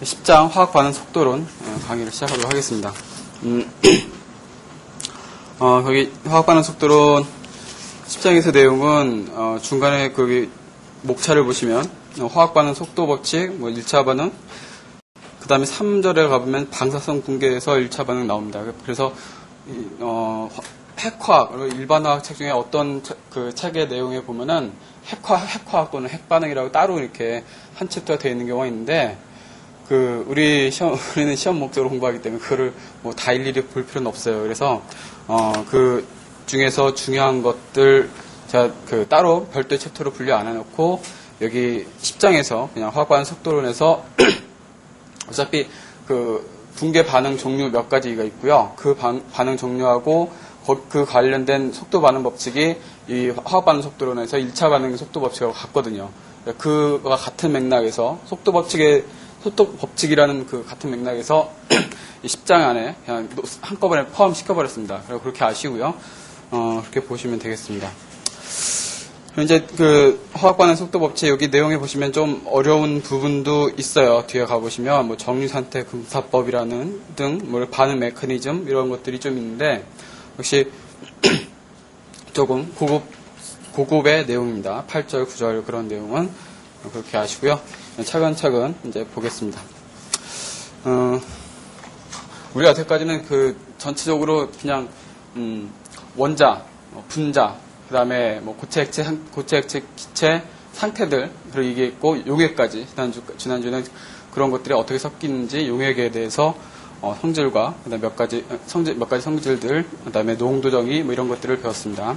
10장 화학 반응 속도론 강의를 시작하도록 하겠습니다. 거기 화학 반응 속도론 10장에서 내용은 중간에 거기 목차를 보시면 화학 반응 속도 법칙, 1차 반응, 그 다음에 3절에 가보면 방사성 붕괴에서 1차 반응 나옵니다. 그래서 핵화학, 일반 화학 책 중에 어떤 그 책의 내용에 보면은 핵화학 또는 핵반응이라고 따로 이렇게 한 챕터가 되어 있는 경우가 있는데, 우리는 시험 목적으로 공부하기 때문에 그거를 다 일일이 볼 필요는 없어요. 그래서, 그 중에서 중요한 것들, 제가 따로 별도의 챕터로 분류 안 해놓고, 여기 10장에서 그냥 화학반응 속도론에서 어차피 붕괴 반응 종류 몇 가지가 있고요. 그 반응 종류하고 그 관련된 속도 반응 법칙이 이 화학 반응 속도론에서 1차 반응 속도 법칙하고 같거든요. 그와 같은 맥락에서 속도 법칙이라는 그 같은 맥락에서 이 10장 안에 그냥 한꺼번에 포함시켜버렸습니다. 그리고 그렇게 아시고요. 그렇게 보시면 되겠습니다. 이제 화학 반응 속도 법칙 여기 내용에 보시면 좀 어려운 부분도 있어요. 뒤에 가보시면 정류상태 분사법이라는 등 반응 메커니즘 이런 것들이 좀 있는데 역시 조금 고급의 내용입니다. 8절, 9절 그런 내용은 그렇게 아시고요. 차근차근 이제 보겠습니다. 우리가 여태까지는 전체적으로 그냥 원자, 분자, 그 다음에 고체, 액체, 기체 상태들 그리고 이게 있고 용액까지 지난주는 그런 것들이 어떻게 섞이는지 용액에 대해서 성질과 그다음에 몇 가지 성질들 그다음에 농도 정의 이런 것들을 배웠습니다.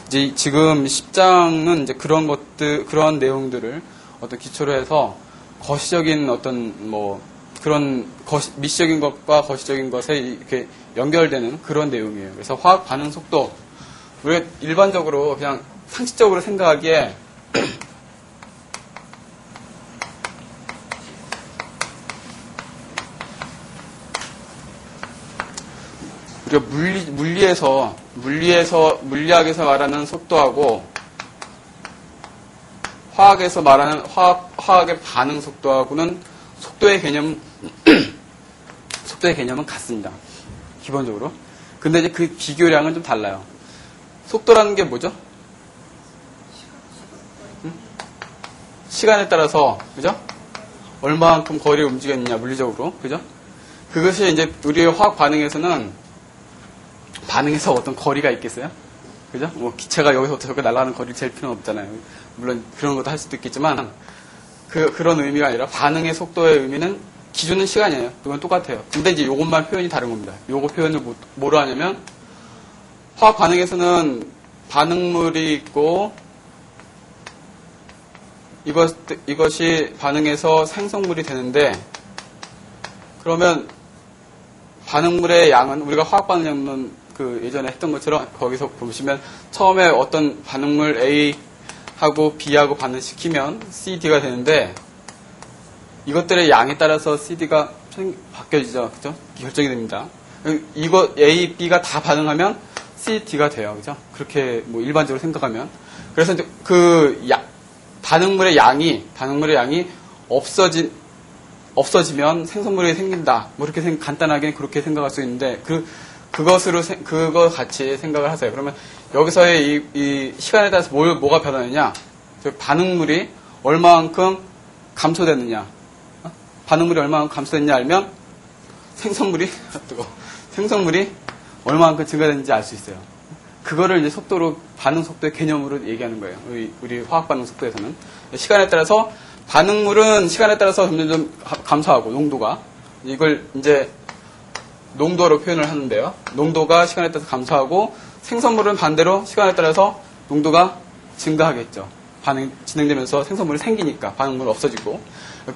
이제 지금 10장은 이제 그런 내용들을 어떤 기초로 해서 거시적인 어떤 그런 미시적인 것과 거시적인 것에 이렇게 연결되는 그런 내용이에요. 그래서 화학 반응 속도 우리가 일반적으로 그냥 상식적으로 생각하기에 우리가 물리학에서 말하는 속도하고 화학에서 말하는 화학의 반응 속도하고는 속도의 개념은 같습니다. 기본적으로. 근데 이제 그 비교량은 좀 달라요. 속도라는 게 뭐죠? 시간에 따라서, 그죠? 얼마만큼 거리를 움직였느냐, 물리적으로. 그죠? 그것이 이제 우리의 화학 반응에서는 반응에서 어떤 거리가 있겠어요? 그죠? 기체가 여기서부터 저기 날아가는 거리를 잴 필요는 없잖아요. 물론 그런 것도 할 수도 있겠지만, 그런 의미가 아니라 반응의 속도의 의미는 기준은 시간이에요. 그건 똑같아요. 근데 이제 요것만 표현이 다른 겁니다. 요거 표현을 뭐로 하냐면, 화학 반응에서는 반응물이 있고, 이것이 반응해서 생성물이 되는데, 그러면 반응물의 양은 우리가 화학 반응량은 예전에 했던 것처럼 거기서 보시면 처음에 어떤 반응물 A하고 B하고 반응시키면 CD가 되는데 이것들의 양에 따라서 CD가 바뀌어지죠. 그죠? 결정이 됩니다. 이거 A, B가 다 반응하면 CD가 돼요. 그죠? 그렇게 일반적으로 생각하면. 그래서 이제 반응물의 양이 없어지면 생성물이 생긴다. 이렇게 간단하게 그렇게 생각할 수 있는데, 그거 같이 생각을 하세요. 그러면 여기서의 이 시간에 따라서 뭐가 변하느냐? 반응물이 얼마만큼 감소됐느냐? 반응물이 얼마만큼 감소됐느냐 알면 생성물이 얼마만큼 증가됐는지 알 수 있어요. 그거를 이제 반응 속도의 개념으로 얘기하는 거예요. 우리 화학 반응 속도에서는. 시간에 따라서 반응물은 시간에 따라서 점점 감소하고, 농도가. 이걸 이제 농도로 표현을 하는데요. 농도가 시간에 따라서 감소하고, 생성물은 반대로 시간에 따라서 농도가 증가하겠죠. 반응이 진행되면서 생성물이 생기니까 반응물은 없어지고.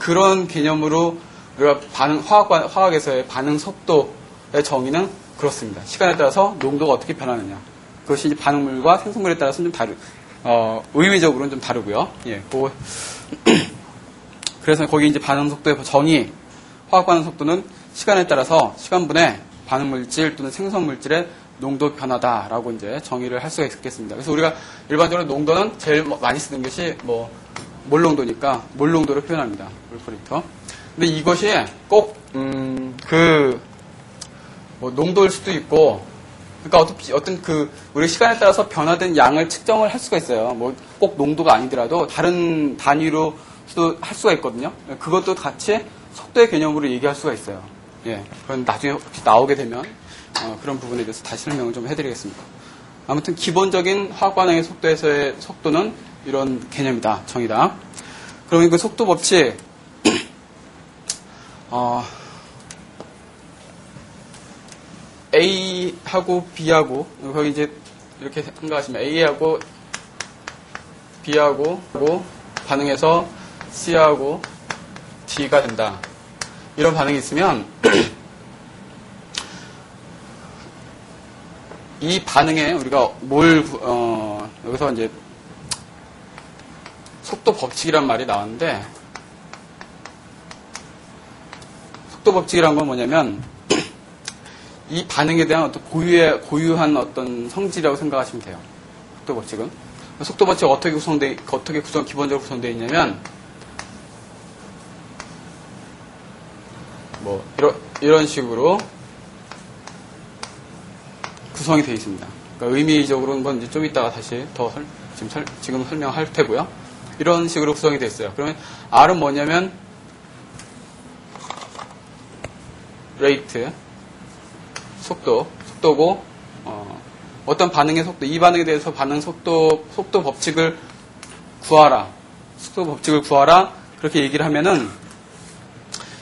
그런 개념으로 우리가 화학에서의 반응 속도의 정의는 그렇습니다. 시간에 따라서 농도가 어떻게 변하느냐. 그것이 이제 반응물과 생성물에 따라서는 좀 의미적으로는 좀 다르고요. 예, 그래서 거기 이제 반응 속도의 정의, 화학 반응 속도는 시간에 따라서 시간분의 반응 물질 또는 생성 물질의 농도 변화다라고 이제 정의를 할 수가 있겠습니다. 그래서 우리가 일반적으로 농도는 제일 많이 쓰는 것이 몰농도니까 몰농도로 표현합니다. 몰퍼리터. 근데 이것이 꼭 뭐 농도일 수도 있고, 그러니까 어떤 우리 시간에 따라서 변화된 양을 측정을 할 수가 있어요. 뭐 꼭 농도가 아니더라도 다른 단위로도 할 수가 있거든요. 그것도 같이 속도의 개념으로 얘기할 수가 있어요. 예, 그건 나중에 혹시 나오게 되면 그런 부분에 대해서 다시 설명을 좀 해드리겠습니다. 아무튼 기본적인 화학 반응의 속도에서의 속도는 이런 개념이다, 정의다. 그러면 그 속도 법칙, A하고 B하고, 거기 이제 이렇게 생각하시면 A하고 B하고 반응해서 C하고 D가 된다. 이런 반응이 있으면 이 반응에 우리가 여기서 이제 속도 법칙이란 말이 나왔는데, 속도 법칙이란 건 뭐냐면 이 반응에 대한 어떤 고유한 어떤 성질이라고 생각하시면 돼요. 속도 법칙은. 속도 법칙이 어떻게 기본적으로 구성되어 있냐면, 뭐, 이런 식으로 구성이 되어 있습니다. 그러니까 의미적으로는 건 이제 좀 이따가 다시 지금 설명할 테고요. 이런 식으로 구성이 되어 있어요. 그러면 R은 뭐냐면, 레이트, 속도고, 어떤 반응의 속도, 이 반응에 대해서 반응 속도 법칙을 구하라. 속도 법칙을 구하라. 그렇게 얘기를 하면은,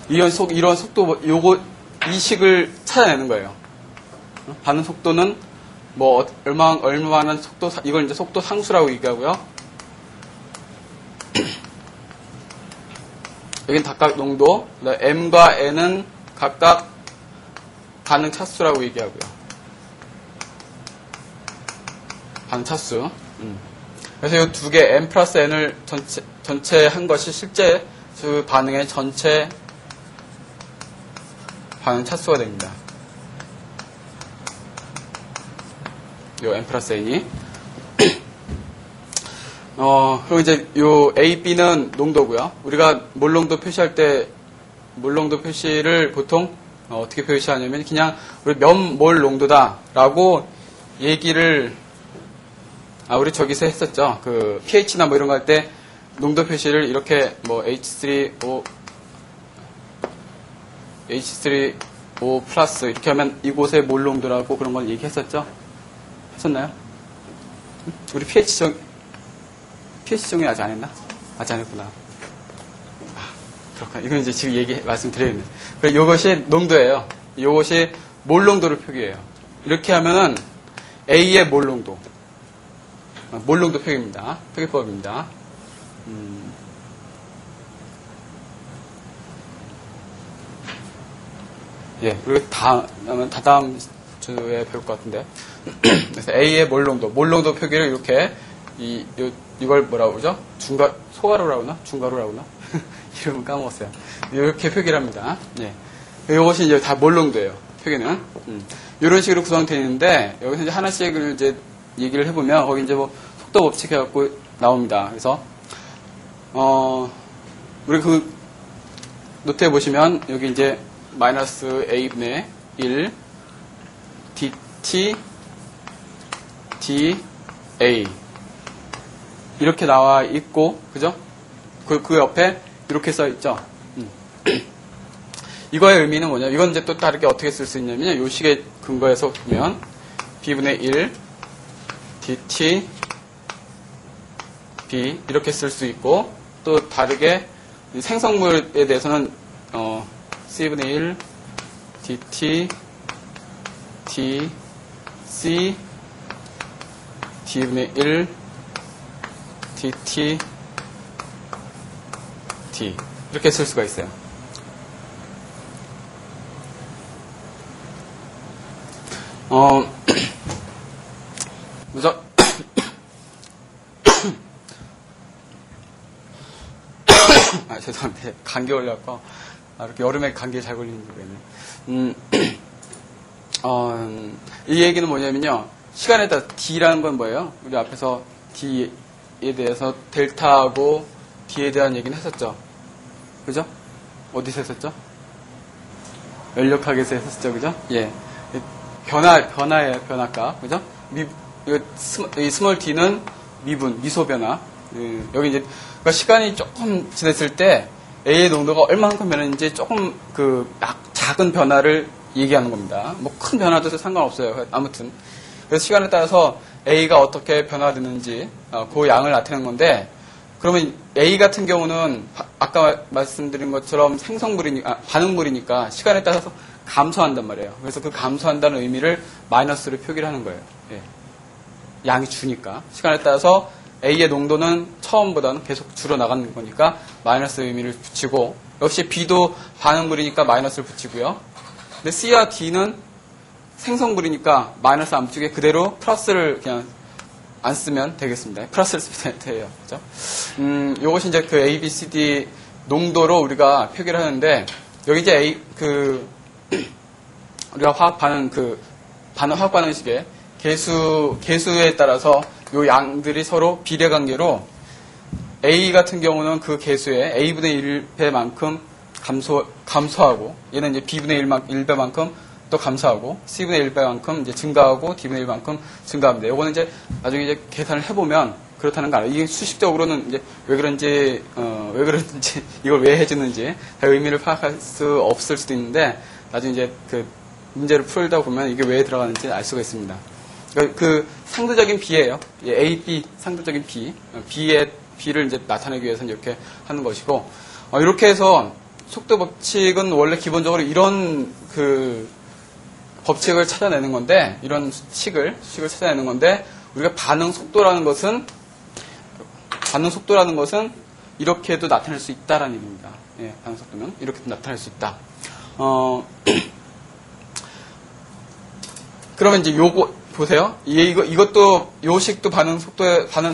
이런 속도, 이 식을 찾아내는 거예요. 반응 속도는 뭐, 얼마만한 속도, 이걸 이제 속도 상수라고 얘기하고요. 여긴 각각 농도, M과 N은 각각 반응 차수라고 얘기하고요. 반응 차수. 그래서 이 두 개 M 플러스 N을 전체 한 것이 실제 그 반응의 전체 반응 차수가 됩니다. 요 M 플러스 N이. 그럼 이제 요 A, B는 농도고요. 우리가 몰농도 표시할 때 몰농도 표시를 보통 어떻게 표시하냐면 그냥 우리 몇 몰 농도다라고 얘기를 우리 저기서 했었죠. 그 pH나 뭐 이런 거 할 때 농도 표시를 이렇게 뭐 H3O 플러스 이렇게 하면 이곳의 몰 농도라고 그런 걸 얘기했었죠. 했었나요? 우리 pH 정의 아직 안 했나? 아직 안 했구나. 그렇구나. 이건 이제 지금 말씀드리겠네요. 그래서 이것이 농도예요. 이것이 몰농도를 표기해요. 이렇게 하면은 A의 몰농도. 몰농도 표기입니다. 표기법입니다. 예, 그리고 다다음 주에 배울 것 같은데. 그래서 A의 몰농도. 몰농도 표기를 이렇게, 이걸 뭐라고 그러죠? 소가루라고 하나? 중가루라고 하나? 이름을 까먹었어요. 이렇게 표기를 합니다. 예. 이것이 이제 다 몰농도예요. 표기는. 이런 식으로 구성되어 있는데, 여기서 이제 하나씩 이제 얘기를 해보면, 거기 이제 뭐, 속도 법칙 해갖고 나옵니다. 그래서, 우리 노트에 보시면, 여기 이제, 마이너스 A분의 1, dt, dA. 이렇게 나와 있고, 그죠? 그 옆에 이렇게 써 있죠? 이거의 의미는 뭐냐? 이건 이제 또 다르게 어떻게 쓸 수 있냐면, 요 식의 근거에서 보면, B분의 1, dt, B, 이렇게 쓸 수 있고, 또 다르게, 생성물에 대해서는, C분의 1, dt, d, C, D분의 1, dt, D. 이렇게 쓸 수가 있어요. 우선, 죄송한데, 감기 걸려갖고, 이렇게 여름에 감기에 잘 걸리는 거겠네. 이 얘기는 뭐냐면요. 시간에 따라 D라는 건 뭐예요? 우리 앞에서 D에 대해서 델타하고 D에 대한 얘기는 했었죠. 그죠? 어디서 했었죠? 연력학에서 했었죠. 그죠? 예. 변화예요, 변화값. 그죠? 이 스몰 d는 미분, 미소 변화. 여기 이제, 그러니까 시간이 조금 지났을 때 A의 농도가 얼마만큼 변했는지 조금 작은 변화를 얘기하는 겁니다. 뭐 큰 변화도 상관없어요. 아무튼. 그래서 시간에 따라서 A가 어떻게 변화되는지, 그 양을 나타내는 건데, 그러면 A 같은 경우는 아까 말씀드린 것처럼 반응물이니까 시간에 따라서 감소한단 말이에요. 그래서 그 감소한다는 의미를 마이너스로 표기를 하는 거예요. 예. 양이 주니까. 시간에 따라서 A의 농도는 처음보다는 계속 줄어나가는 거니까 마이너스 의미를 붙이고, 역시 B도 반응물이니까 마이너스를 붙이고요. 근데 C와 D는 생성물이니까 마이너스 안 붙이게 그대로 플러스를 그냥 안 쓰면 되겠습니다. 플러스를 쓰면 돼요. 그죠? 요것이 이제 그 A, B, C, D 농도로 우리가 표기를 하는데, 여기 이제 우리가 화학 반응, 화학 반응식의 개수에 따라서 요 양들이 서로 비례 관계로 A 같은 경우는 그 개수에 A분의 1배만큼 감소하고, 얘는 이제 B분의 1배만큼 또 감소하고, C분의 1배만큼 이제 증가하고, D분의 1만큼 증가합니다. 요거는 이제 나중에 이제 계산을 해보면 그렇다는 거 알아요. 이게 수식적으로는 이제 왜 그런지, 이걸 왜 해주는지 의미를 파악할 수 없을 수도 있는데, 나중에 이제 그 문제를 풀다 보면 이게 왜 들어가는지 알 수가 있습니다. 그 상대적인 B예요. A, B, 상대적인 B. B를 이제 나타내기 위해서는 이렇게 하는 것이고, 이렇게 해서 속도 법칙은 원래 기본적으로 이런 법칙을 찾아내는 건데, 이런 수식을 찾아내는 건데, 우리가 반응 속도라는 것은 이렇게도 나타낼 수 있다라는 얘기입니다. 예, 반응 속도는 이렇게도 나타낼 수 있다. 그러면 이제 요거 보세요. 이것도 요식도 반응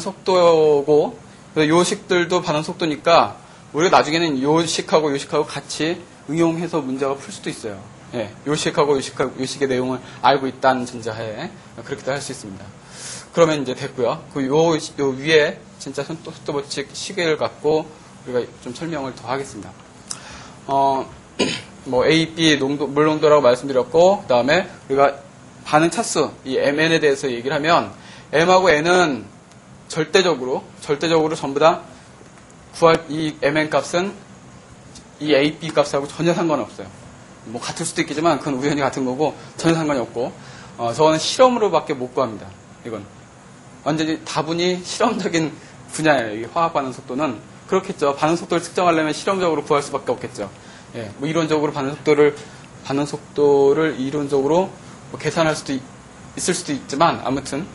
속도고, 요식들도 반응 속도니까 우리가 나중에는 요식하고 같이 응용해서 문제가 풀 수도 있어요. 예, 요식의 내용을 알고 있다는 전제하에 그렇게도 할 수 있습니다. 그러면 이제 됐고요. 요 위에 진짜 속도 법칙 시계를 갖고 우리가 좀 설명을 더 하겠습니다. 뭐 A, B 물 농도라고 말씀드렸고, 그 다음에 우리가 반응 차수, 이 MN에 대해서 얘기를 하면, M하고 N은 절대적으로 전부 다 이 MN 값은 이 A, B 값하고 전혀 상관없어요. 뭐 같을 수도 있겠지만 그건 우연히 같은 거고 전혀 상관이 없고, 저거는 실험으로밖에 못 구합니다. 이건 완전히 다분히 실험적인 분야예요. 이 화학 반응 속도는 그렇겠죠. 반응 속도를 측정하려면 실험적으로 구할 수밖에 없겠죠. 예, 뭐 이론적으로 반응 속도를 이론적으로 뭐 계산할 수도 있을 수도 있지만, 아무튼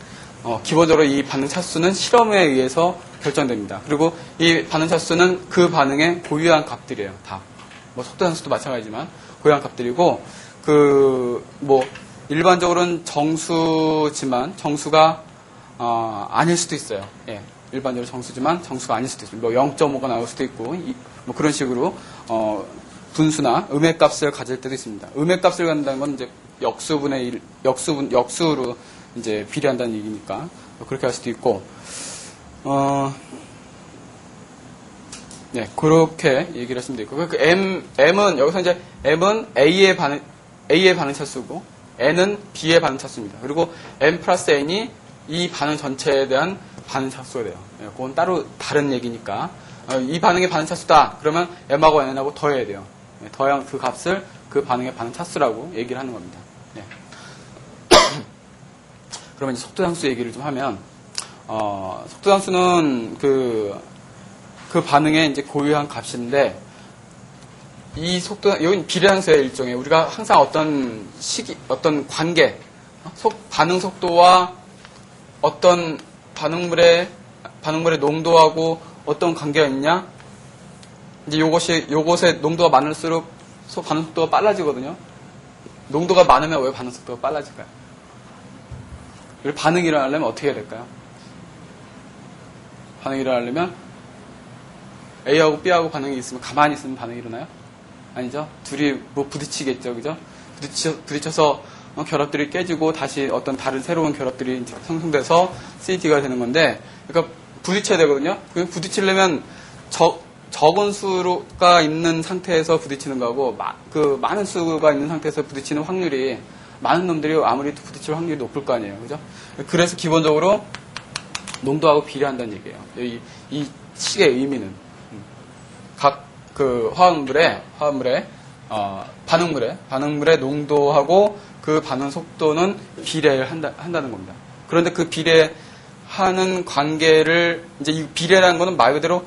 기본적으로 이 반응 차수는 실험에 의해서 결정됩니다. 그리고 이 반응 차수는 그 반응의 고유한 값들이에요. 다. 뭐 속도 산수도 마찬가지지만 고유한 값들이고, 뭐 일반적으로는 정수지만 정수가 아닐 수도 있어요. 예. 일반적으로 정수지만 정수가 아닐 수도 있어요. 뭐 0.5가 나올 수도 있고, 뭐 그런 식으로 분수나 음의 값을 가질 때도 있습니다. 음의 값을 갖는다는 건 이제 역수로 이제 비례한다는 얘기니까 그렇게 할 수도 있고, 네, 그렇게 얘기를 하시면 되고, M은 여기서 이제 M은 A의 반응 차수고, N은 B의 반응 차수입니다. 그리고 M 플러스 N이 이 반응 전체에 대한 반응 차수가 돼요. 네, 그건 따로 다른 얘기니까, 이 반응의 반응 차수다. 그러면 M하고 N하고 더해야 돼요. 네, 더한 그 값을 그 반응의 반응 차수라고 얘기를 하는 겁니다. 네. 그러면 이제 속도상수 얘기를 좀 하면, 속도상수는 그 반응의 이제 고유한 값인데, 이 여긴 비례상수의 일종의, 우리가 항상 어떤 관계, 반응 속도와 어떤 반응물의 농도하고 어떤 관계가 있냐? 이제 요것의 농도가 많을수록 반응 속도가 빨라지거든요. 농도가 많으면 왜 반응 속도가 빨라질까요? 반응이 일어나려면 어떻게 해야 될까요? 반응이 일어나려면 A하고 B하고 반응이 있으면 가만히 있으면 반응이 일어나요? 아니죠? 둘이 뭐 부딪히겠죠, 그죠? 부딪혀서 결합들이 깨지고 다시 어떤 다른 새로운 결합들이 형성돼서 CD가 되는 건데, 그러니까 부딪혀야 되거든요. 부딪히려면 적은 수가 있는 상태에서 부딪히는 거하고 많은 수가 있는 상태에서 부딪히는 확률이 많은 놈들이 아무리 부딪힐 확률이 높을 거 아니에요, 그죠? 그래서 기본적으로 농도하고 비례한다는 얘기예요. 이 식의 의미는 각 그 반응물의 농도하고 그 반응 속도는 비례를 한다는 겁니다. 그런데 그 비례하는 관계를 이제 이 비례라는 거는 말 그대로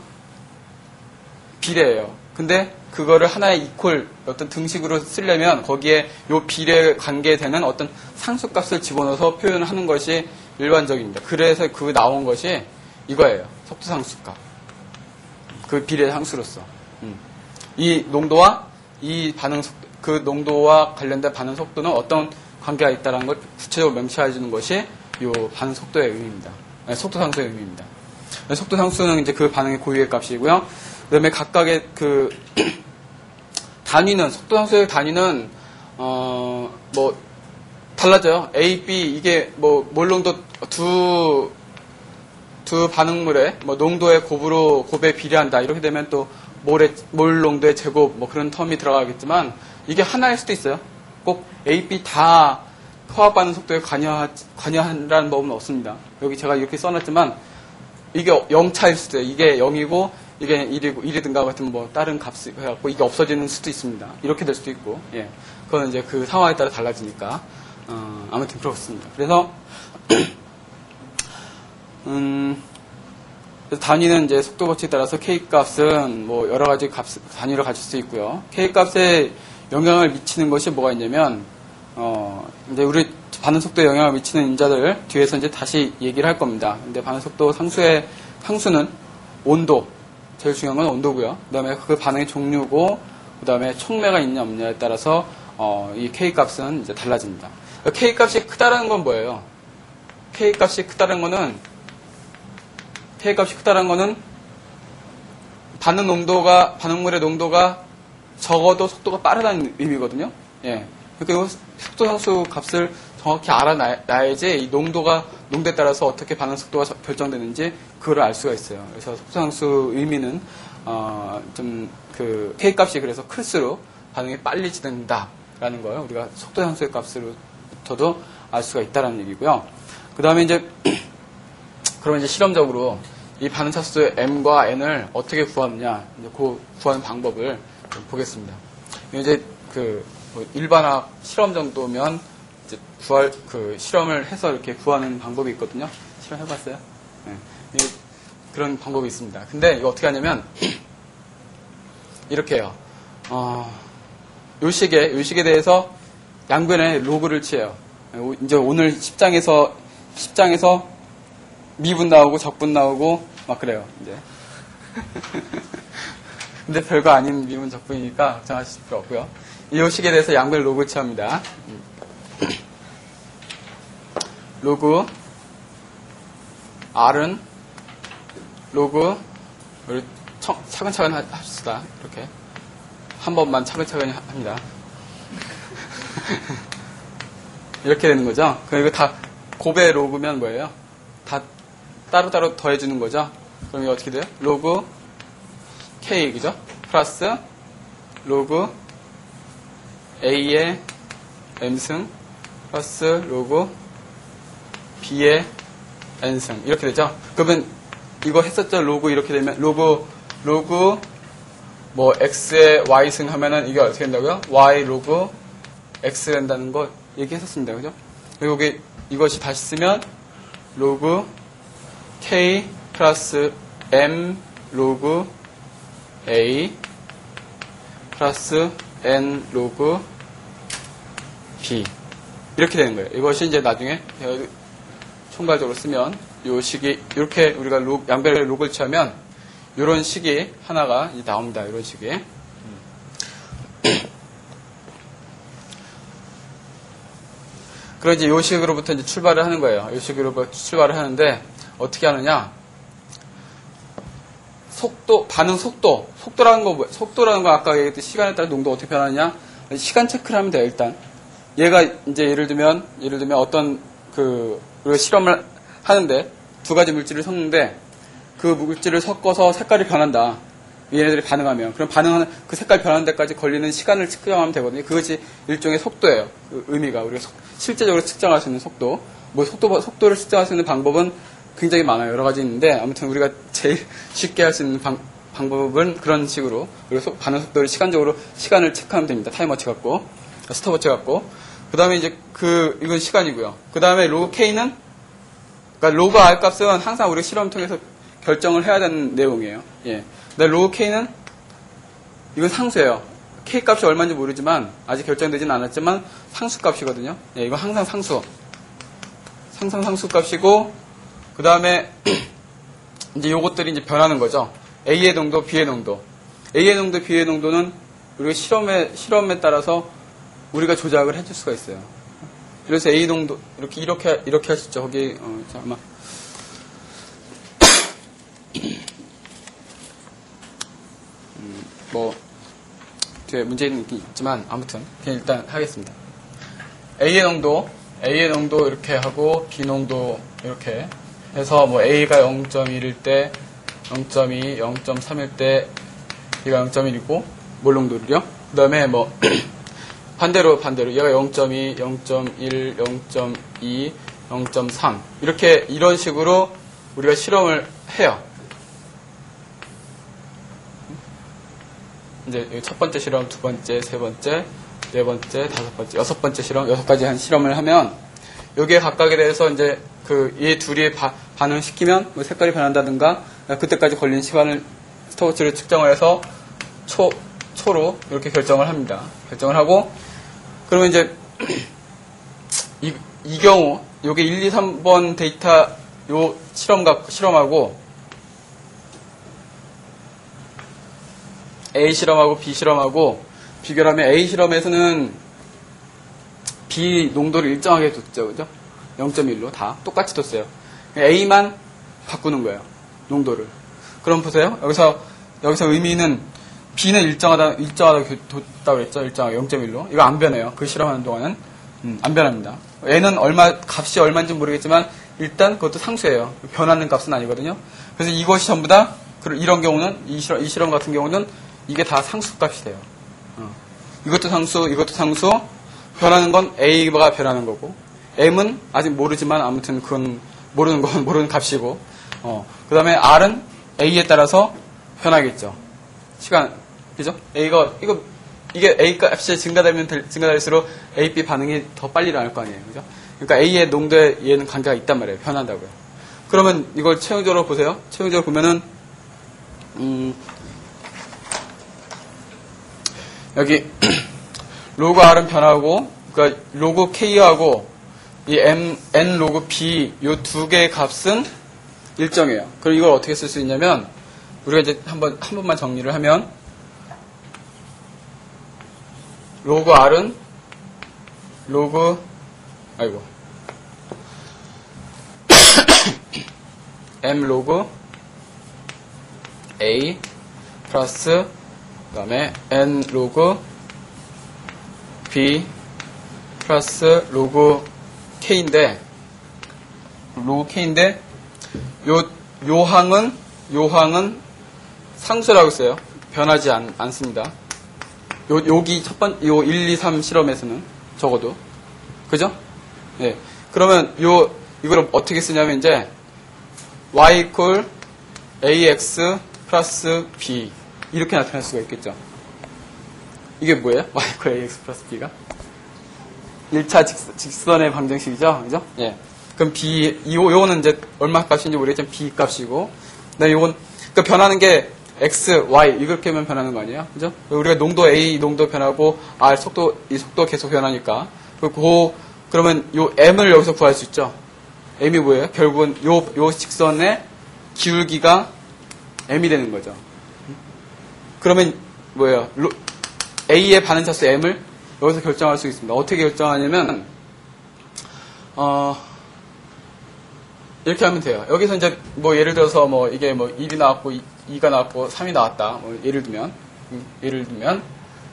비례예요. 근데 그거를 하나의 이퀄 어떤 등식으로 쓰려면 거기에 요 비례 관계되는 어떤 상수값을 집어넣어서 표현하는 것이 일반적입니다. 그래서 그 나온 것이 이거예요. 속도 상수값. 그 비례 상수로서. 이 농도와 이 반응 속도, 그 농도와 관련된 반응 속도는 어떤 관계가 있다는 걸 구체적으로 명시해 주는 것이 이 반응 속도의 의미입니다. 속도 상수의 의미입니다. 속도 상수는 이제 그 반응의 고유의 값이고요. 그다음에 각각의 그 단위는 속도 상수의 단위는 뭐 달라져요. A, B 이게 뭐 몰농도 두 반응물의 뭐 농도의 곱에 비례한다. 이렇게 되면 또 몰 농도의 제곱 뭐 그런 텀이 들어가겠지만 이게 하나일 수도 있어요. 꼭 A, B 다 화학 반응 속도에 관여한다는 법은 없습니다. 여기 제가 이렇게 써놨지만 이게 0차일 수도 있어요. 이게 0이고 이게 1이든가 같은 뭐 다른 값이 해갖고 이게 없어지는 수도 있습니다. 이렇게 될 수도 있고, 예. 그거는 이제 그 상황에 따라 달라지니까, 아무튼 그렇습니다. 그래서, 단위는 이제 속도 법칙에 따라서 K 값은 뭐 여러 가지 단위를 가질 수 있고요. K 값에 영향을 미치는 것이 뭐가 있냐면, 이제 우리 반응 속도에 영향을 미치는 인자들 뒤에서 이제 다시 얘기를 할 겁니다. 근데 반응 속도 상수는 온도, 제일 중요한 건 온도고요. 그 다음에 그 반응의 종류고, 그 다음에 촉매가 있냐 없냐에 따라서 이 K 값은 이제 달라집니다. K 값이 크다라는 건 뭐예요? K 값이 크다는 거는 반응물의 농도가 적어도 속도가 빠르다는 의미거든요. 예. 그러니까 속도 상수 값을 정확히 알아놔야지 이 농도에 따라서 어떻게 반응 속도가 결정되는지 그걸 알 수가 있어요. 그래서 속도 상수 의미는 K 값이 그래서 클수록 반응이 빨리 진행된다라는 걸 우리가 속도 상수의 값으로부터도 알 수가 있다라는 얘기고요. 그 다음에 이제 그러면 이제 실험적으로 이 반응 차수 m과 n을 어떻게 구하느냐, 이제 그 구하는 방법을 좀 보겠습니다. 이제 뭐 일반학 실험 정도면 이제 실험을 해서 이렇게 구하는 방법이 있거든요. 실험해봤어요? 네. 그런 방법이 있습니다. 근데 이거 어떻게 하냐면 이렇게 해요. 요 식에 대해서 양변에 로그를 치해요. 이제 오늘 10장에서 미분 나오고 적분 나오고 막 그래요. 이제. 근데 별거 아닌 미분 적분이니까 걱정하실 필요 없고요. 이 식에 대해서 양변에 로그를 취합니다. 로그 R은 로그 우리 차근차근 합시다. 이렇게 한 번만 차근차근 합니다. 이렇게 되는 거죠. 그리고 다 곱의 로그면 뭐예요? 다 따로따로 더해주는 거죠. 그럼 이게 어떻게 돼요? 로그 K 그죠? 플러스 로그 A의 M승 플러스 로그 B의 N승 이렇게 되죠. 그러면 이거 했었죠. 로그 이렇게 되면 로그 뭐 X의 Y승 하면은 이게 어떻게 된다고요? Y 로그 X 된다는 거 얘기했었습니다. 그죠? 그리고 이것이 다시 쓰면 로그 K 플러스 M 로그 A 플러스 N 로그 B 이렇게 되는 거예요. 이것이 이제 나중에 총괄적으로 쓰면 요 식이 이렇게 우리가 양변에 로그를 취하면 이런 식이 하나가 이제 나옵니다. 이런 식이. 그럼 이제 요 식으로부터 이제 출발을 하는 거예요. 요 식으로부터 출발을 하는데 어떻게 하느냐? 반응 속도라는 거 뭐예요? 속도라는 거 아까 얘기했듯이 시간에 따라 농도가 어떻게 변하느냐? 시간 체크를 하면 돼요, 일단. 얘가 이제 예를 들면 어떤 우리가 실험을 하는데 두 가지 물질을 섞는데 그 물질을 섞어서 색깔이 변한다. 얘네들이 반응하면. 그럼 반응하는, 그 색깔 변하는 데까지 걸리는 시간을 측정하면 되거든요. 그것이 일종의 속도예요. 그 의미가. 우리가 실제적으로 측정할 수 있는 속도. 뭐 속도를 측정할 수 있는 방법은 굉장히 많아요. 여러 가지 있는데, 아무튼 우리가 제일 쉽게 할 수 있는 방법은 그런 식으로, 그리고 반응 속도를 시간적으로 시간을 체크하면 됩니다. 타임워치 갖고, 스톱워치 갖고. 그 다음에 이제 이건 시간이고요. 그 다음에 로그 K는, 그러니까 로그 R 값은 항상 우리 실험 통해서 결정을 해야 되는 내용이에요. 예. 근데 로그 K는, 이건 상수예요. K 값이 얼마인지 모르지만, 아직 결정되지는 않았지만, 상수 값이거든요. 예, 이건 항상 상수. 항상 상수 값이고, 그 다음에, 이제 요것들이 이제 변하는 거죠. A의 농도, B의 농도. A의 농도, B의 농도는 우리가 실험에 따라서 우리가 조작을 해줄 수가 있어요. 그래서 A 농도, 이렇게 하시죠. 거기, 아마. 뭐, 뒤에 문제는 있지만, 아무튼, 그냥 일단 하겠습니다. A의 농도 이렇게 하고, B 농도 이렇게 해서, 뭐, A가 0.1일 때, 0.2, 0.3일 때, B가 0.1이고, 몰 농도를요. 그 다음에 뭐, 반대로, 얘가 0.2, 0.1, 0.2, 0.3. 이런 식으로 우리가 실험을 해요. 이제 첫 번째 실험, 두 번째, 세 번째, 네 번째, 다섯 번째, 여섯 번째 실험, 6가지 한 실험을 하면, 여기에 각각에 대해서 이제 이 둘이 반응시키면 뭐 색깔이 변한다든가, 그때까지 걸린 시간을 스톱워치를 측정을 해서 초로 이렇게 결정을 합니다. 결정을 하고, 그러면 이제 이 경우 요게 1, 2, 3번 데이터 요 실험하고 A 실험하고 B 실험하고 비교를 하면 A 실험에서는 B 농도를 일정하게 뒀죠. 그죠? 0.1로 다 똑같이 뒀어요. A만 바꾸는 거예요. 농도를. 그럼 보세요. 여기서 의미는 B는 일정하다 뒀다고 그랬죠. 일정하게 0.1로. 이거 안 변해요. 그 실험하는 동안은. 안 변합니다. N은 값이 얼마인지 모르겠지만, 일단 그것도 상수예요. 변하는 값은 아니거든요. 그래서 이것이 전부 다, 이런 경우는, 이 실험 같은 경우는, 이게 다 상수 값이 돼요. 이것도 상수, 변하는 건 A가 변하는 거고, M은 아직 모르지만, 아무튼 그건 모르는 값이고, 그 다음에 R은 A에 따라서 변하겠죠. 시간, 그죠? 이게 A 값이 증가될수록 A, B 반응이 더 빨리 일어날 거 아니에요. 그죠? 그러니까 A의 농도에 얘는 관계가 있단 말이에요. 변한다고요. 그러면 이걸 최종적으로 보세요. 최종적으로 보면은, 여기, 로그 R은 변하고, 그러니까 로그 K하고 이 N 로그 B 요 두 개의 값은 일정해요. 그럼 이걸 어떻게 쓸 수 있냐면, 우리가 이제 한 번만 정리를 하면, 로그 R은 M 로그 A 플러스 그 다음에 N 로그 B 플러스 로그 K인데 요 항은 상수라고 써요. 변하지 않습니다. 여기 요 1, 2, 3 실험에서는 적어도. 그죠? 네. 그러면 이걸 어떻게 쓰냐면 이제 y equal ax 플러스 b 이렇게 나타낼 수가 있겠죠. 이게 뭐예요? y equal ax 플러스 b가? 1차 직선의 방정식이죠. 그죠? 예. 그럼 요거는 이제 얼마 값인지 모르겠지만 b 값이고, 그다음에 요건, 그러니까 변하는 게 x, y 이렇게만 변하는 거 아니에요? 그죠? 우리가 농도 A 농도 변하고 R 이 속도 계속 변하니까. 그러면 요 m을 여기서 구할 수 있죠. m이 뭐예요? 결국은 요 직선의 기울기가 m이 되는 거죠. 그러면 뭐예요? A의 반응차수 m을 여기서 결정할 수 있습니다. 어떻게 결정하냐면 이렇게 하면 돼요. 여기서 이제 뭐 예를 들어서 뭐 이게 뭐 1이 나왔고 2가 나왔고 3이 나왔다. 뭐 예를 들면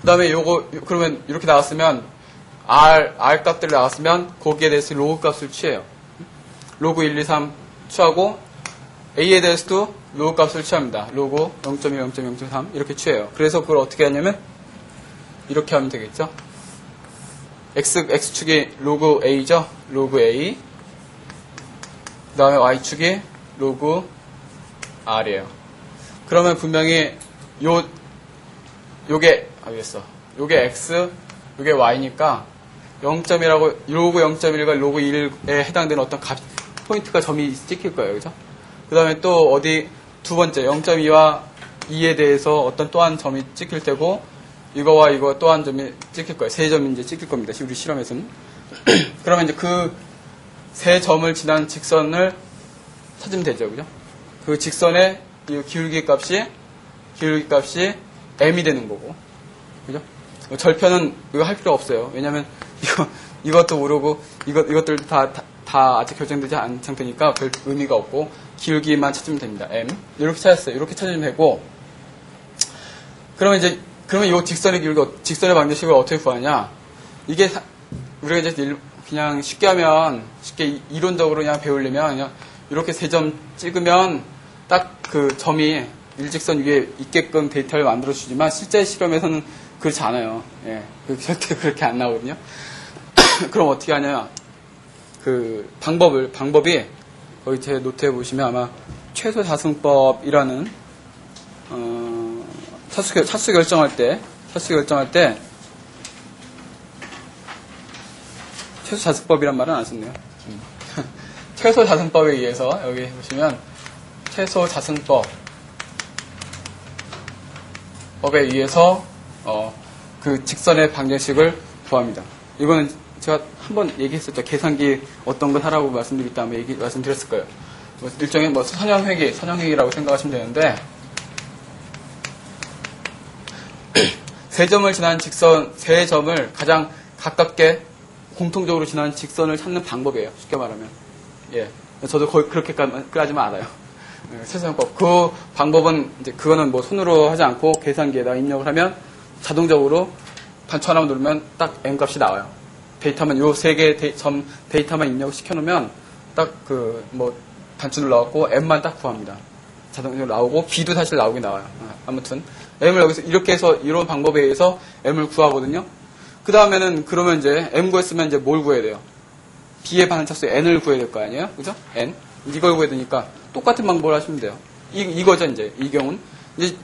그다음에 그러면 이렇게 나왔으면 R 값들이 나왔으면 거기에 대해서 로그 값을 취해요. 로그 1, 2, 3 취하고 A에 대해서도 로그 값을 취합니다. 로그 0.1, 0.0.3 이렇게 취해요. 그래서 그걸 어떻게 하냐면 이렇게 하면 되겠죠. x축이 로그 a죠. 로그 a. 그 다음에 y축이 로그 r이에요. 그러면 분명히 요게 x, 요게 y니까 0.1하고 로그 0.1과 로그 1에 해당되는 어떤 포인트가 점이 찍힐 거예요. 그죠? 그 다음에 또 어디 두 번째 0.2와 2에 대해서 어떤 또한 점이 찍힐 테고 이거와 이거 또한 점이 찍힐 거예요. 세 점이 이제 찍힐 겁니다. 우리 실험에서는. 그러면 이제 그 세 점을 지난 직선을 찾으면 되죠. 그죠? 그 직선의 이 기울기 값이 m이 되는 거고. 그죠? 절편은 이거 할 필요 없어요. 왜냐면 이것도 모르고 이것들 다 아직 결정되지 않은 상태니까 별 의미가 없고 기울기만 찾으면 됩니다. m. 이렇게 찾았어요. 이렇게 찾으면 되고. 그러면 이 직선의 기울기, 직선의 방정식을 어떻게 구하냐? 이게 우리가 이제 그냥 쉽게 이론적으로 그냥 배우려면 그냥 이렇게 세 점 찍으면 딱 그 점이 일직선 위에 있게끔 데이터를 만들어 주지만 실제 실험에서는 그렇지 않아요. 예. 절대 그렇게 안 나오거든요. 그럼 어떻게 하냐? 그 방법이 거기 제 노트에 보시면 아마 최소 자승법이라는 차수 결정할 때 최소 자승법이란 말은 안 썼네요. 최소 자승법에 의해서 여기 보시면 최소 자승법에 의해서 그 직선의 방정식을 구합니다. 이거는 제가 한번 얘기했었죠. 계산기 어떤 걸 하라고 말씀드릴 때 아마 말씀드렸을 거예요. 일종의 선형회기라고 생각하시면 되는데 세 점을 지난 직선, 세 점을 가장 가깝게 공통적으로 지난 직선을 찾는 방법이에요. 쉽게 말하면. 예. 저도 거의 그렇게까지만 알아요. 최소한법. 그 방법은 이제 그거는 뭐 손으로 하지 않고 계산기에다 입력을 하면 자동적으로 단추 하나만 누르면 딱 m 값이 나와요. 데이터만 요 세 개의 점 데이터만 입력을 시켜놓으면 딱 그 뭐 단추 눌러갖고 m만 딱 구합니다. 자동적으로 나오고 b도 사실 나오긴 나와요. 아무튼 m을 여기서 이렇게 해서 이런 방법에 의해서 m을 구하거든요. 그 다음에는 그러면 이제 m 구했으면 이제 뭘 구해야 돼요? b의 반응차수 n을 구해야 될 거 아니에요? 그죠? n 이걸 구해야 되니까 똑같은 방법을 하시면 돼요. 이거죠 이제 이 경우는 이제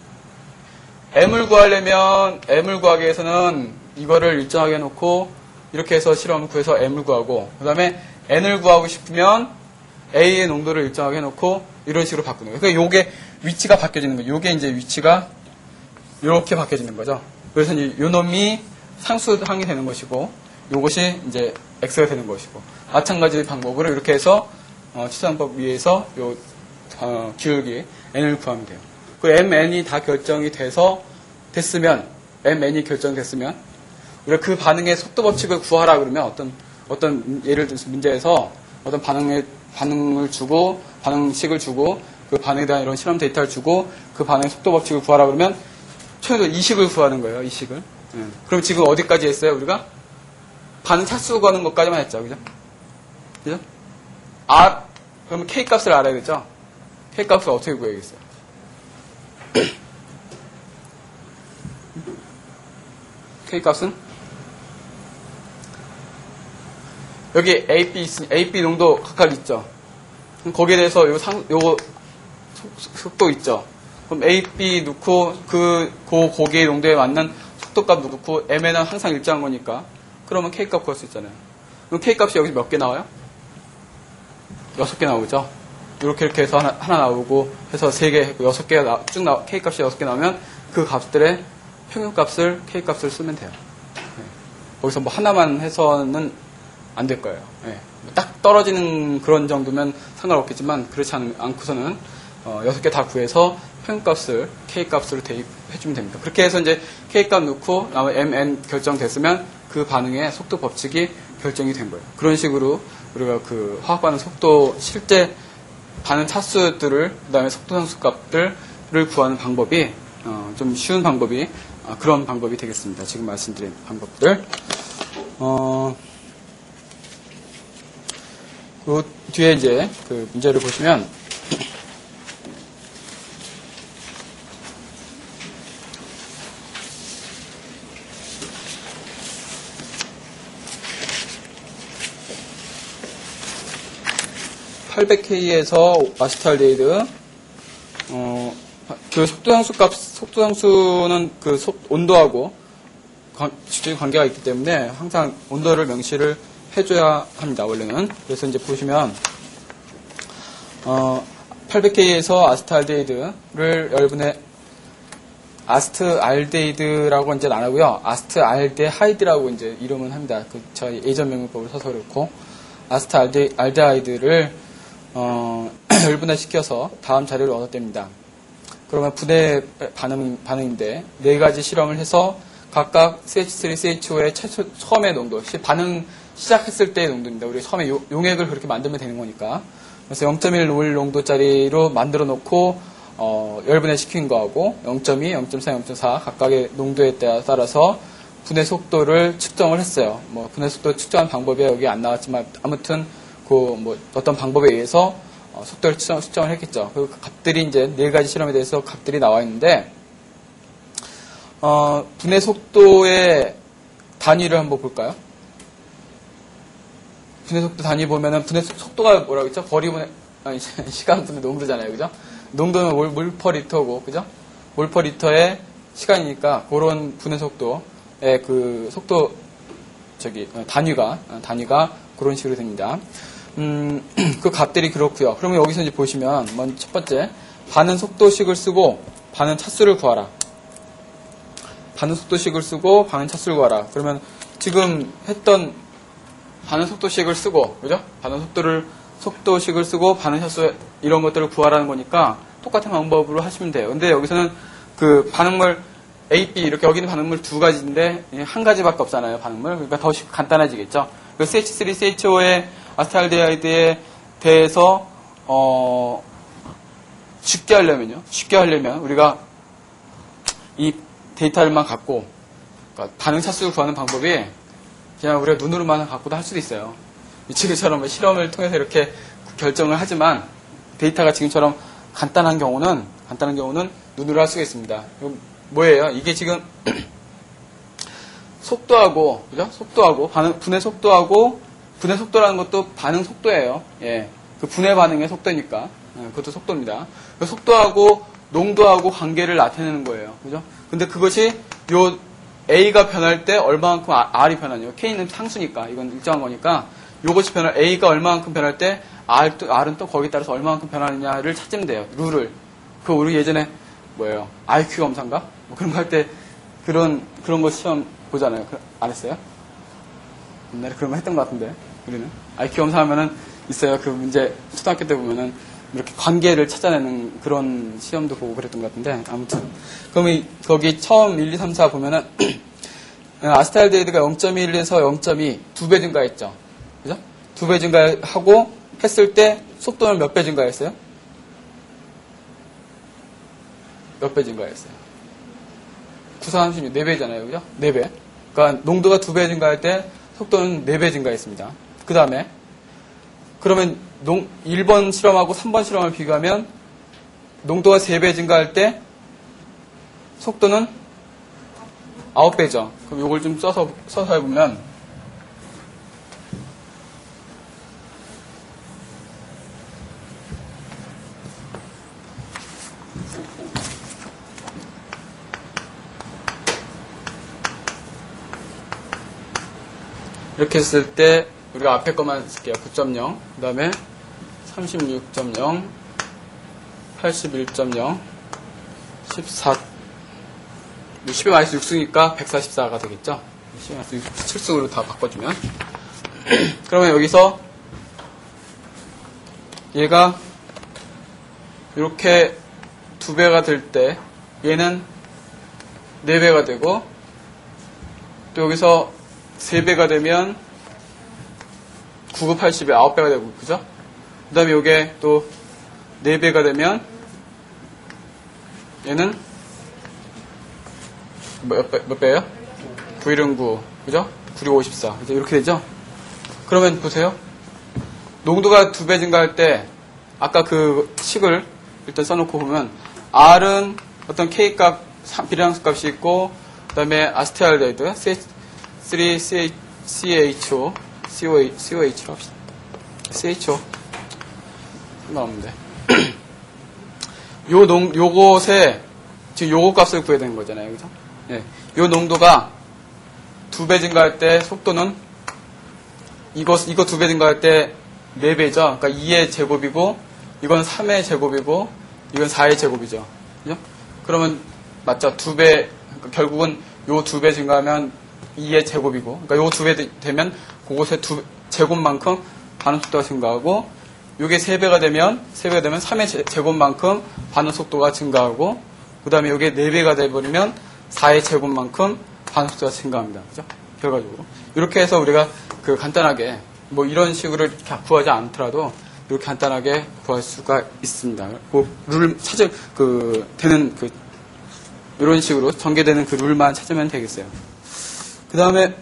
m을 구하기 위해서는 이거를 일정하게 해놓고 이렇게 해서 실험을 구해서 m을 구하고 그 다음에 n을 구하고 싶으면 a의 농도를 일정하게 해놓고 이런 식으로 바꾸는 거예요. 그러니까 요게 위치가 바뀌어지는 거예요. 요게 이제 위치가 이렇게 바뀌어지는 거죠. 그래서 이제 요 놈이 상수항이 되는 것이고 요것이 이제 x가 되는 것이고 마찬가지 방법으로 이렇게 해서 추산법 위에서 요 기울기 n을 구하면 돼요. 그 mn이 다 결정이 됐으면 mn이 결정됐으면 우리가 그 반응의 속도 법칙을 구하라 그러면 어떤 예를 들어서 문제에서 어떤 반응을 주고 반응식을 주고 그 반응에 대한 이런 실험 데이터를 주고 그 반응의 속도 법칙을 구하라 그러면 최소 이 식을 구하는 거예요. 이 식을. 그럼 지금 어디까지 했어요? 우리가 반응 차수 구하는 것까지만 했죠. 그죠? 그죠? 그러면 K 값을 알아야겠죠? K 값을 어떻게 구해야겠어요? K 값은? 여기 AB 농도 각각 있죠? 그럼 거기에 대해서 요거 속도 있죠? 그럼 AB 넣고 고기의 농도에 맞는 속도값 넣고 M에는 항상 일정한 거니까 그러면 K 값 구할 수 있잖아요. 그럼 K 값이 여기서 몇 개 나와요? 6개 나오죠? 이렇게 해서 하나 나오고 해서 3개, 6개가 K 값이 6개 나오면 그 값들의 평균값을 K 값을 쓰면 돼요. 거기서 뭐 하나만 해서는 안 될 거예요. 딱 떨어지는 그런 정도면 상관없겠지만 그렇지 않고서는 6개 다 구해서 평균값을 K 값으로 대입해주면 됩니다. 그렇게 해서 이제 K 값 넣고 나머지 MN 결정됐으면 그 반응의 속도 법칙이 결정이 된 거예요. 그런 식으로 우리가 그 화학 반응 속도 실제 반응 차수들을 그다음에 속도 상수 값들을 구하는 방법이 좀 쉬운 방법이 그런 방법이 되겠습니다. 지금 말씀드린 방법들. 그 뒤에 이제 그 문제를 보시면 800K에서 아세탈데히드, 그 속도상수는 그 온도하고 직접적인 관계가 있기 때문에 항상 온도를 명시를 해줘야 합니다, 원래는. 그래서 이제 보시면, 800K에서 아세탈데히드를 여러분의 아스트알데히드라고 이제 안 하고요. 아스트알데하이드라고 이제 이름은 합니다. 그 저희 예전 명명법을 써서 그렇고, 아스트알데하이드를 열분해시켜서 다음 자료를 얻어냅니다. 그러면 분해 반응인데 네 가지 실험을 해서 각각 CH3CHO의 처음의 농도, 반응 시작했을 때의 농도입니다. 우리 처음에 용액을 그렇게 만들면 되는 거니까. 그래서 0.1 농도짜리로 만들어 놓고 열분해 시킨 거하고 0.2, 0.3, 0.4 각각의 농도에 따라서 분해 속도를 측정을 했어요. 뭐 분해 속도 측정한 방법이 여기 안 나왔지만 아무튼 그 뭐 어떤 방법에 의해서 속도를 측정을 했겠죠. 그 값들이 이제 네 가지 실험에 대해서 값들이 나와 있는데 분해 속도의 단위를 한번 볼까요? 분해 속도 단위 보면은 분해 속도가 뭐라고 했죠? 시간 분해 농도잖아요, 그죠? 농도는 몰 퍼 리터고, 그죠? 몰 퍼 리터의 시간이니까 그런 분해 속도의 그 속도 단위가 그런 식으로 됩니다. 그 값들이 그렇고요. 그러면 여기서 이제 보시면 먼저 첫 번째 반응 속도식을 쓰고 반응 차수를 구하라. 반응 속도식을 쓰고 반응 차수를 구하라. 그러면 지금 했던 반응 속도식을 쓰고, 그죠? 반응 속도식을 쓰고 반응 차수 이런 것들을 구하라는 거니까 똑같은 방법으로 하시면 돼요. 근데 여기서는 그 반응물 A, B 이렇게 여기는 반응물 두 가지인데 한 가지밖에 없잖아요, 반응물. 그러니까 더 간단해지겠죠. 그 CH3CHO의 아세탈데하이드에 대해서 쉽게 하려면 우리가 이 데이터를만 갖고 그러니까 반응 차수를 구하는 방법이 그냥 우리가 눈으로만 갖고도 할 수도 있어요. 지금처럼 실험을 통해서 이렇게 결정을 하지만 데이터가 지금처럼 간단한 경우는 눈으로 할 수가 있습니다. 뭐예요? 이게 지금 속도하고, 그죠? 속도하고 분해 속도라는 것도 반응 속도예요. 예. 그 분해 반응의 속도니까. 그것도 속도입니다. 그 속도하고 농도하고 관계를 나타내는 거예요. 그죠? 근데 그것이 요 A가 변할 때 얼마만큼 R이 변하냐. K는 상수니까. 이건 일정한 거니까. 요것이 A가 얼마만큼 변할 때 R은 또 거기에 따라서 얼마만큼 변하느냐를 찾으면 돼요. 룰을. 우리 예전에 뭐예요? IQ 검사인가? 뭐 그런 거 할 때 그런 거 시험 보잖아요. 안 했어요? 옛날에 그런 거 했던 것 같은데. 우리는. IQ 검사하면은 있어요. 그 문제 초등학교 때 보면은 이렇게 관계를 찾아내는 그런 시험도 보고 그랬던 것 같은데. 아무튼. 그럼 거기 처음 1, 2, 3, 4 보면은 아세탈데히드가 0.1에서 0.2 두 배 증가했죠. 그죠? 두 배 증가하고 했을 때 속도는 몇 배 증가했어요? 몇 배 증가했어요? 9436, 4배잖아요. 그죠? 4배. 그러니까 농도가 2배 증가할 때 속도는 4배 증가했습니다. 그 다음에 그러면 1번 실험하고 3번 실험을 비교하면 농도가 3배 증가할 때 속도는 9배죠. 그럼 이걸 좀 써서 해보면 이렇게 했을 때 우리가 앞에 것만 쓸게요. 9.0 그 다음에 36.0 81.0 14 10의 마이너스 6승이니까 144가 되겠죠. 10의 마이너스 7승으로 다 바꿔주면 그러면 여기서 얘가 이렇게 2배가 될 때 얘는 4배가 되고 또 여기서 3배가 되면 9, 9, 80에 9배가 되고, 그죠? 그 다음에 요게 또 4배가 되면 얘는 몇 배예요? 9, 1은 9, 그죠? 9, 6, 54. 이제 이렇게 되죠? 그러면 보세요. 농도가 2배 증가할 때 아까 그 식을 일단 써놓고 보면 R은 어떤 K값, 비례함수 값이 있고 그 다음에 아세탈데히드, CH3CHO, COH로 합시다. CHO. 생각하면 돼. 요것에 지금 요거 값을 구해야 되는 거잖아요. 그죠? 예. 요 농도가 2배 증가할 때 속도는 이거 2배 증가할 때 4배죠. 그러니까 2의 제곱이고 이건 3의 제곱이고 이건 4의 제곱이죠. 그죠? 그러면 맞죠? 2배 그러니까 결국은 요 2배 증가하면 2의 제곱이고 그러니까 요 2배 되면 그곳의 제곱만큼 반응 속도가 증가하고 요게 3배가 되면 3의 제곱만큼 반응 속도가 증가하고 그 다음에 요게 4배가 돼버리면 4의 제곱만큼 반응 속도가 증가합니다. 그죠? 결과적으로. 이렇게 해서 우리가 그 간단하게 뭐 이런 식으로 구하지 않더라도 이렇게 간단하게 구할 수가 있습니다. 그 룰 되는 이런 식으로 전개되는 그 룰만 찾으면 되겠어요. 그 다음에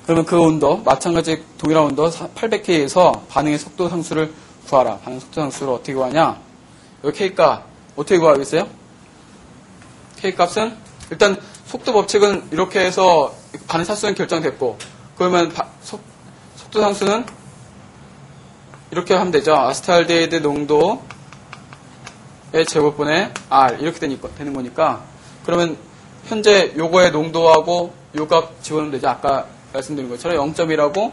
그러면 그 온도, 마찬가지 동일한 온도 800K에서 반응의 속도 상수를 구하라. 반응 속도 상수를 어떻게 구하냐? 여기 K값 어떻게 구하겠어요? K값은 일단 속도 법칙은 이렇게 해서 반응 차수는 결정됐고 그러면 속도 상수는 이렇게 하면 되죠. 아세탈데히드 농도의 제곱분의 R 이렇게 되는 거니까 그러면 현재 요거의 농도하고 요 값 집어넣으면 되죠. 아까 말씀드린 것처럼 0.1하고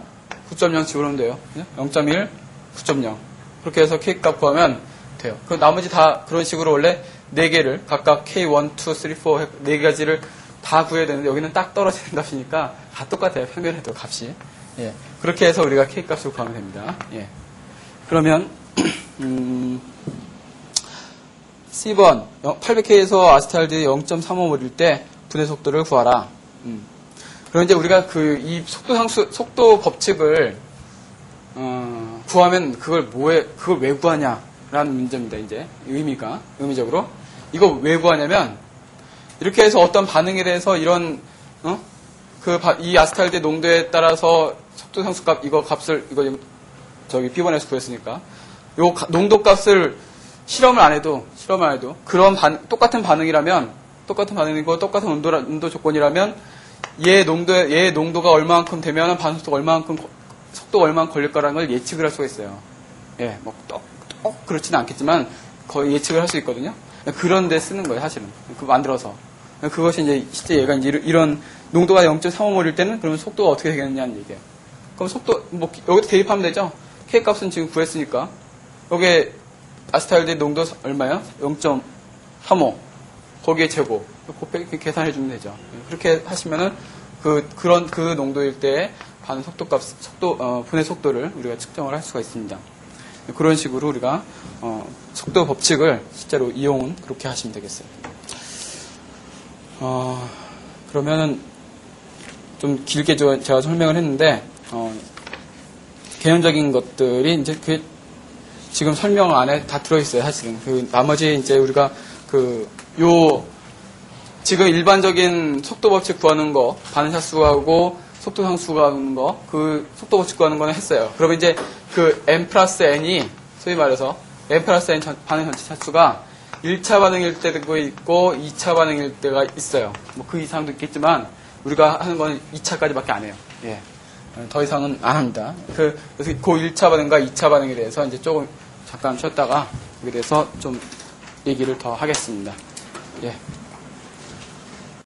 9.0 집어넣으면 돼요. 0.1, 9.0 그렇게 해서 K값 구하면 돼요. 그 나머지 다 그런 식으로 원래 4개를 각각 K1, 2, 3, 4 4가지를 다 구해야 되는데 여기는 딱 떨어지는 값이니까 다 똑같아요. 평균해도 값이. 예. 그렇게 해서 우리가 K값을 구하면 됩니다. 예. 그러면 C번 800K에서 아세탈데히드 0.35몰일 때 분해 속도를 구하라. 그럼 이제 우리가 이 속도 법칙을 구하면 그걸 왜 구하냐라는 문제입니다. 이제 의미적으로 이거 왜 구하냐면 이렇게 해서 어떤 반응에 대해서 이런 이 아세탈데히드 농도에 따라서 속도 상수값 이거 저기 B번에서 구했으니까 요 농도 값을 실험을 안 해도 그런 똑같은 반응이라면 똑같은 반응이고 똑같은 온도 조건이라면 얘 농도가 얼마만큼 되면 반응 속도가 얼마만큼 걸릴 거라는 걸 예측을 할 수가 있어요. 예, 뭐 그렇지는 않겠지만 거의 예측을 할 수 있거든요. 그런 데 쓰는 거예요, 사실은. 그거 만들어서. 그것이 이제 실제 얘가 이제 이런 농도가 0.35몰일 때는 그러면 속도가 어떻게 되겠느냐는 얘기예요. 그럼 속도 여기도 대입하면 되죠. K 값은 지금 구했으니까 여기에 아세탈데히드 농도 얼마야? 0.35 거기에 제곱 곱하기 계산해 주면 되죠. 그렇게 하시면은 그 농도일 때 반응 분해 속도를 우리가 측정을 할 수가 있습니다. 그런 식으로 우리가 속도 법칙을 실제로 이용은 그렇게 하시면 되겠어요. 그러면은 좀 길게 제가 설명을 했는데 개념적인 것들이 이제 지금 설명 안에 다 들어있어요, 사실은. 나머지 이제 우리가 지금 일반적인 속도 법칙 구하는 거, 반응 차수하고 속도 상수 구하는 거, 속도 법칙 구하는 거는 했어요. 그러면 이제 n 플러스 n이, 소위 말해서 n 플러스 n 반응 전체 차수가 1차 반응일 때도 있고 2차 반응일 때가 있어요. 뭐 그 이상도 있겠지만 우리가 하는 건 2차까지밖에 안 해요. 예. 더 이상은 안 합니다. 그래서 그 1차 반응과 2차 반응에 대해서 이제 조금 잠깐 쉬었다가 거기에 대해서 좀 얘기를 더 하겠습니다. 예.